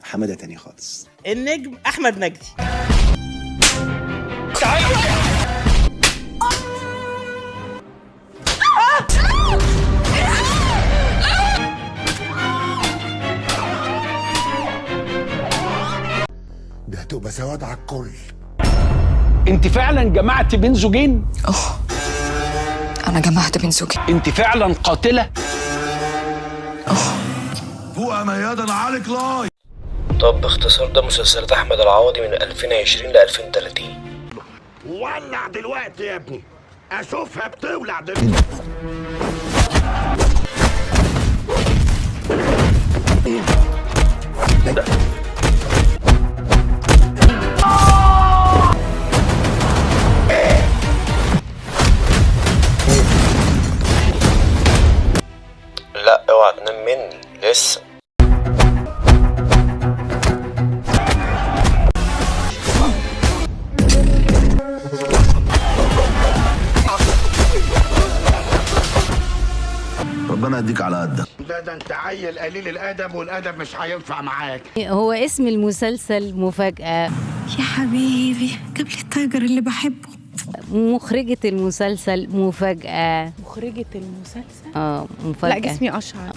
حماده تاني خالص. النجم احمد مجدي. ده هتبقى سواد على الكل. انت فعلا جمعت بين زوجين؟ انا جمعت بين زوجين. انت فعلا قاتله؟ فوق يا ميادة انا عليك لاي. طب باختصار ده مسلسلات احمد العوضي من 2020 ل 2030. ولع دلوقتي يا ابني، اشوفها بتولع دلوقتي. لا اوعى تنام مني لسه. ربنا يديك على قدك. لا ده انت عيل قليل الادب، والادب مش هينفع معاك. هو اسم المسلسل مفاجأة. يا حبيبي جاب لي التايجر اللي بحبه. مخرجة المسلسل مفاجأة. مخرجة المسلسل؟ مفاجأة. لا جسمي أشعر.